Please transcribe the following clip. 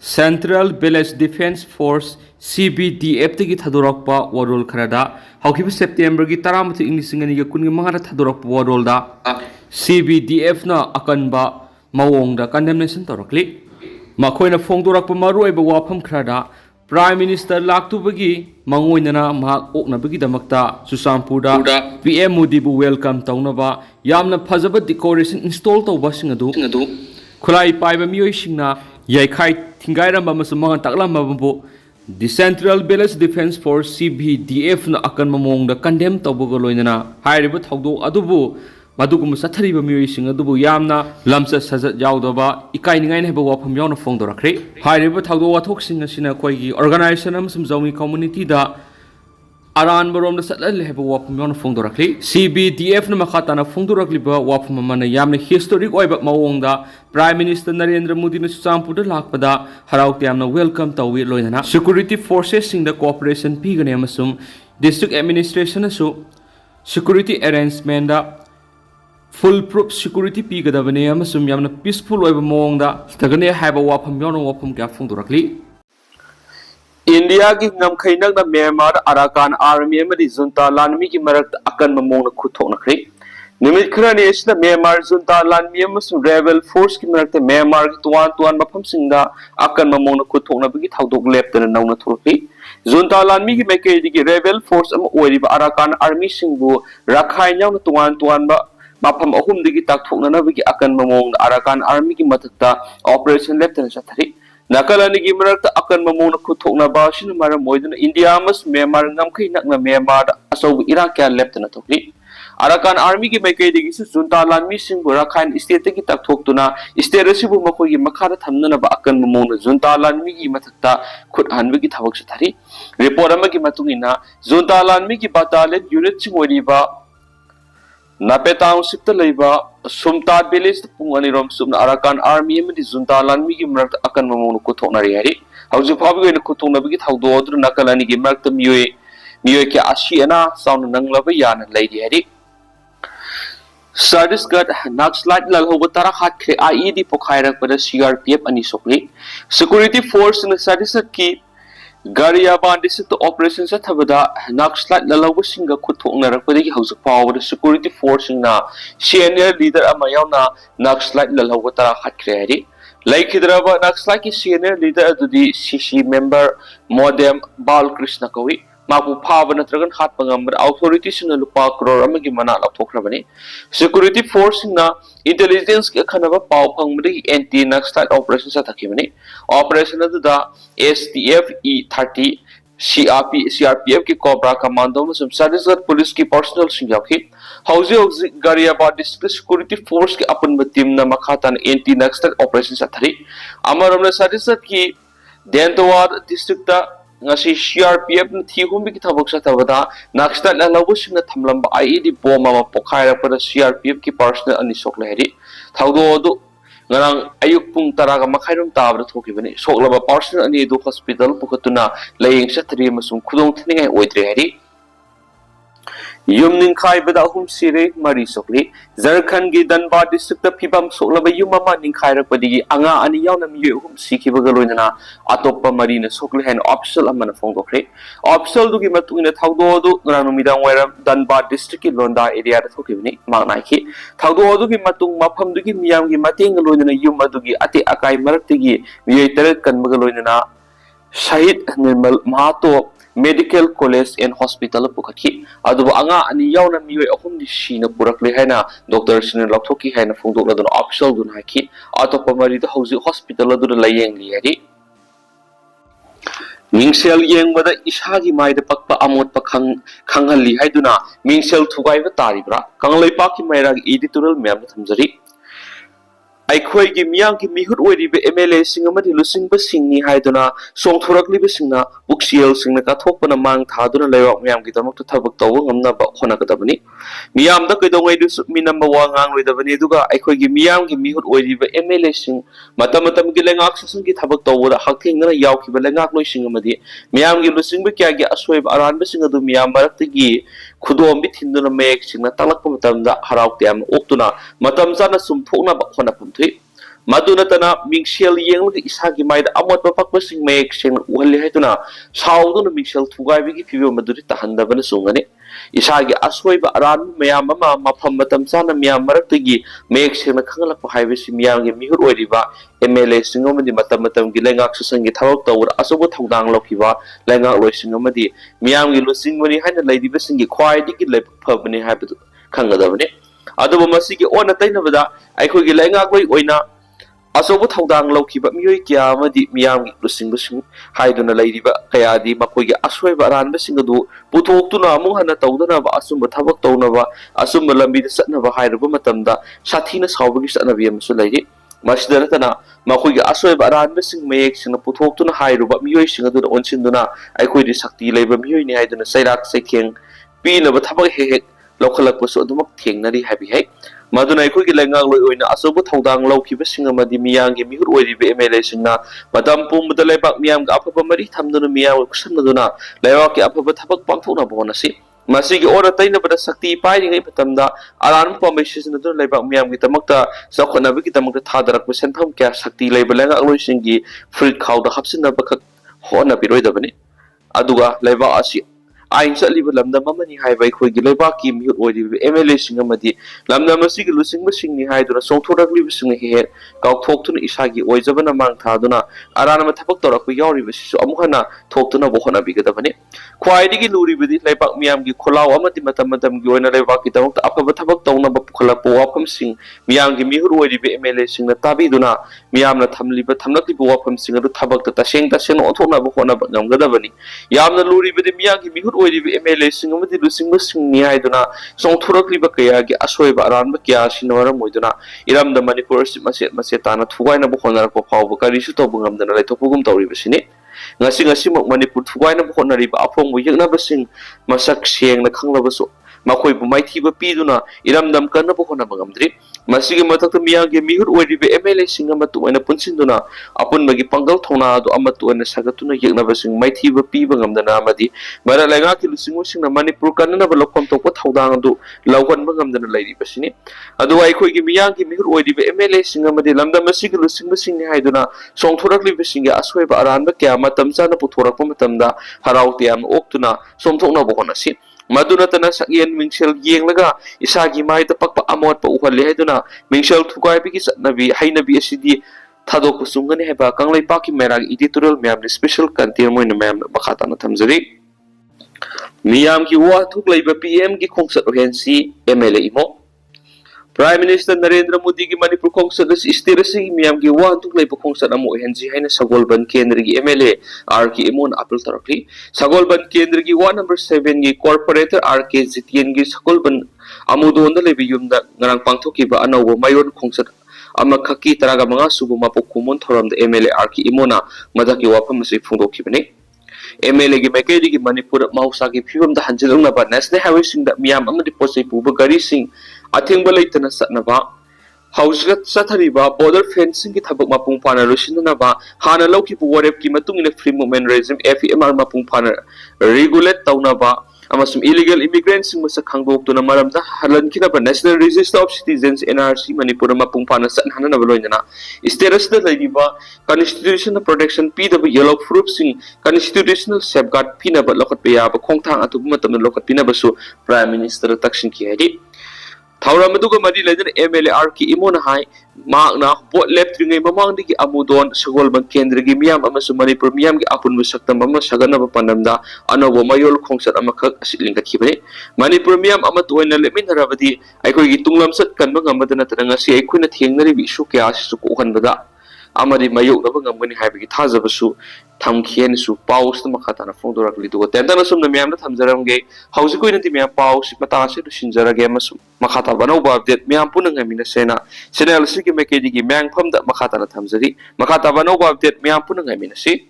Central Village Defense Force CVDF tagi thadorokpa warol kharada haukiba September gi taramati inglisingani ga kungi mangara thadorokpa warol da CVDF na akanba mawongda condemnation torokli makoina phongdorakpa maruiba wafam kharada Prime Minister laktubagi mangoinana mahak oknabagi damakta Ccpur da PM Modi bu welcome taunaba yamna phajaba decoration install tawba singadu khulai paiba miyoi singna yaikhai thingairamba masumang taklamba bu the Central Village Defense Force CVDF na akan mamongda condemn tawbaga loinana hairiba thawdo adubu madugum sathariba miyoi sing adubu yamna lamsa sajat yaudaba ikai ningai heba wafam yauna phongdorakre hairiba thawdo wathok sing asina khoigi organization amsum zomi community da Aran barom da satlal heba wafam yauna phongdorakle CVDF na makhatana phongdorakliba wafam mana yamna historic oiba mawongda Prime Minister Narendra Modi na Ccpur da lakpada haraukte yamna welcome tawi loinana security forces sing da cooperation pigane amasum district administration asu security arrangement da foolproof security pigadabane amasum yamna peaceful oiba mawongda stagane haba wafam yauna wafam kya phongdorakli India ki ngamkhainak na Myanmar da Arakan Army amadi junta lanmi ki marak akan mamongna khuthoknakre nimit khrani asna Myanmar junta lanmi amasum rebel force ki marak Myanmar ki tuan mafam singda akan mamongna khuthokna bagi thawdok leptana nauna thurpi junta lanmi ki mekai digi rebel force am oiriba Arakan Army singbu rakhai nyang tuan ba mafam ahum digi takthokna na bagi akan mamongna Arakan Army ki matakta operation leptana sathari Nakalani gi marakta akan mamona khuthokna ba shin mara moiduna India mas Myanmar ngamkhai nakna Myanmar asaw Iraq kya left na thokli Arakan Army gi maikai digi su junta lanmi sing bura khan state ki takthokuna state rasibu makoi gi makhara thamna ba akan mamona junta lanmi gi mathakta khut hanbi gi thawak sathari report ama gi matungina junta lanmi gi battalion unit chingori ba Napetang sipta leiba sumta village pungani rom sumna Arakan Army amadi junta lanmi gi marak akan mamonu kuthokna ri hari hauji phabi goina kuthokna bigi thawdo odru nakalani gi marak miyoi ke asiana sound nanglaba yana leidi hari Sardisgat Naxalite Lalhouba tara khatkhe IED pokhairak pada CRPF ani sokli security force na Sardisgat ki Gariyaban district operation sa thabada Naxalite Lalhouba singa khuthokna rakpadi hausa power security force na senior leader ama yauna Naxalite Lalhouba tara khatkre hari laikhidraba Naxalite ki senior leader adudi CC member Modem Balkrishna kawi mapu phaba natragan khat pangambar authorities na lupa crore amagi mana lathokrabani security force na intelligence ke khanaba paw phangmri anti Naxalite operation sa thakibani operation da STF E30 CRPF ki Cobra Commando masum Sardisgat police ki personnel singyakhi hauzi Gariabad district security force ki apan team na makhatan anti Naxalite operation sa thari amaramna Sardisgat ki Dentawar district ta ngasi CRPF na thihumbi ki thabak sa tabada Naxalite Lalhouba singna thamlamba IED bomb ama pokhaira pada CRPF ki personnel ani sokle hari thawdo odu ngarang ayuk pung taraga makhairum tabra thokibani soklaba personnel ani du hospital pukatuna laying sa thri masum khudong thningai oidre hari Yumning khai bada hum sire mari sokli Jharkhand gi Dhanbad district ta phibam soklaba yumama ningkhai rakpadi anga ani yauna mi hum sikhiba galoinana atoppa mari na sokli hen official amana phongdokre official du gi matungina thawdo du ngrang midang wairam Dhanbad district ki Londa area da thokibani mangnai ki thawdo du gi matung mafam du gi miyam gi mateng galoinana yum adu gi ate akai marakti gi miyai taret kan magaloinana Shahid Nirmal Mahato Medical College and Hospital pukaki aduba anga ani yauna miyoi ahum di shina purakle haina doctor sina lakthoki haina phongdokla dun official dun haki atopa mari da hauji hospital adu layeng li hari mingsel yeng bada ishagi mai da pakpa amot pa khanghali haiduna mingsel thugai ba taribra kanglai pa ki maira editorial map thamjari Aikhoi gi miyang ki mihut oiribe MLA singamadi lusing ba singni haiduna songthorakli ba singna buksiel singna ka thokpana mang thaduna lewak miyam gi tamak thabak taw ngamna ba khona ka dabani miyam da kedongai du minam ba wangang loi dabani duga aikhoi gi miyam gi mihut oiribe MLA sing matam gi lengak sasung gi thabak taw da hakthing na yaw ki ba lengak loi singamadi miyam gi lusing ba kya gi asoi ba aran ba singa du miyam barak gi khudom bi thinduna mek singna talak pa matam da harauk tiam oktuna matam sana sumphokna ba khona pumthui Madunatana Mingshel Yang Isagi Maid Amot Pakasing makes and Wally Hetuna, Saudun Mingshel Tugai Pivo Madurita Handavan Sungani, Isagi Asway Aran Mayamama, Mapamatam Sana Miamartigi, makes him a Kangala Highways Miang Mihur Riva, MLA Singomadi Matamatam Gilangak and Gitar Tower, Asobo Tang Lokiva, Langa Rosingomadi, Miang Lusin when he had a lady Bessingi quiet, like permanent habit Kangadavane. Other Masiki on a Tainavada, I could get Langa Oina. Asobo Tang Lokiba Muikia, Madi Miang Lusin Bushing, Hidon a lady Kayadi, Makoya Asway Baran Messingadu, Puto Tuna Mohana Taudanava, Asum Tabak Tonava, Asum Lambi the Satnava Hidabumatamda, Satinas Howigis and Aviam Sulady. Masdaratana, Makoya Asway Baran missing makes and a puto to hide about muising to the Onsinduna, I could Sakti labor Muni Hidon a Sadak Saking, being of a Tabak head, local Aposodum King, Nadi Happy Hay. Maduna Kuki Langa Loina, Asobo Tang Loki, Singamadi Miang, Mihuri, Emelation, Madame Pum, the Lebak Miang, Upper Mari, Tamduna Mia, Sanaduna, Layaki, Upper Tabak Pantona Bonasi. Masigi order Taina, but a Sakti binding a Patamda, Alan Pomishes in the Lebak Miam with the Mokta, Sakona Vikitamaka Tadrak, with Sentam Gas, Sakti Labor Langa Loisingi, Fruit Cow, the Hubson of Hona Piroidavani. Aduga, Leva Asi. I certainly will Lamda Mamani Highway Quigilebaki, mute or the MLA Singamadi, Lamda Masig losing machine hide on a song to the here, Gau talk to Isagi, or Zavana Mang Taduna, Arana Tapatora, Yori, Amuhana, talk to Nabohana Bigadavani. Quieting Luri with it, like Miamgi, Kola, Amati Matamadam, Guana Levaki, the upper Tabak Dona Bakula, Wapam Sing, Miangi, Mihuru, the MLA Sing, the Tabiduna, Miamna Tamli, but Tamaki Wapam Sing, the Tabak, the Tashing, the Sen, Otona Bohona, Namgadavani, Yamna Luri with the Miangi, Mihuru. MLA Singomadi losing Niaduna, Song Turaki Bakaya, Asway Baran Bakia, Shinora Moiduna, Iram the Manipur Masetana, Tuana Bohona Pau, Karishuto Bungam, the Letopugum Toribasini. Nasing a sim of Manipur, Tuana Bohona Riba, upon we never sing Masak Siang the Kanglabaso. Makoi Mighty Piduna, Iram Dam Kanabokona Bagamdri, Masigi Mataka Miyagi Mihur, where the MLA Singamatu and a Punsinduna, upon Magi Pangal Tona, Amatu and a Sagatuna Yanavasing, Mighty Pibangam the Namadi, Maralagaki Lusingushing the Manipur Kanana Lokom to what Haudando, Lawan Bagam the Lady Basini. Otherwise, Miyagi Mihur, where the MLA Singamadi, Lambda Masig Lusingushing Haiduna, Song Torakli Visinga, Asway Aranda Kiamatam Sana Putora Pomatamda, Harautiam Oktuna, Som Tona Bohonasi. Madunatana Sakian Mingshel Yanglaga, Isagi Mai the Papa Amot Uhaleheduna, Mingshel Tukai Nabi, Hainabi Sidi, Tadoko Sungan Heba, Kanglai Paki Merag, editorial Miam, the special Kantirmo in the Mam Bakatana Tamzari. Miam Kiwa took labor PM Gi concert Hensi, MLA Imo. Prime Minister Narendra Modi ki Manipur concert is istirasi Miam Gi Wa took labor concert Amo Hensi Haina Sagolban Kendri MLA, Arki Imon Apple Tarakli, Sagolban Kendri 1 number 7 Gi Corporator RK Zitian Gi Sagolban Amudo on the Levium that Narang Pangtoki ba Ano Mayon concert. Amakaki Taraga Manga Subu Mapokumon Toram the MLA Arki Imona, Madaki Wapamasi Fundo Kibane. MLA Makedi Manipur Mausaki Pum the Hanjeluna, but Nestle Harrison that Miam Amadi Posi Pubagari Sing, I think Balatana Satnava, House Satariba, border fencing it about Mapumpana, Rushinava, Hana Loki Warep Kimatung in the free moment regime, FMR Mapumpana, regulate Taunava. Amasum illegal immigrants in Masakangok to Namaram, Halan Kinaba, National Register of Citizens, NRC, Manipura Mapumpana, Sanhana Valona. Is there a Ladiva, constitutional protection, PW yellow fruits in constitutional safeguard Pina, but Lokat Payaba, Kongtang, Atumatam, Lokat Pinabasu, Prime Minister Takshin Kiadi. Taura Maduga Madi Legend MLA Arki Imona High, Magna, what left ring a Mamandi Amudon, Sagolban Kendri Miam, Amasumani Premiam, Apun Musakta Mama Sagana Pandamda, Anovo Mayol concert Amakak Silinga Kibre, Mani Premiam Amatu and Lemin Ravadi, I could get Tunglam Sat Kanbanga Tanasi, I couldn't hear Shukia Sukuhan Bada. Amadi Mayo Navangam having it has of a su, Tam Kien su, Paus, the Makatana Fondorakli to attend on the Miam Tamzarange, how's it going to be a Paus, Patasi to Shinzara Gamas, Makata Vanova, that Miam Punangam in a Sena, Senel Siki Makedi, Mang Pum that Makatana Tamzari, Makata Vanova, that Miam Punangam in a sea.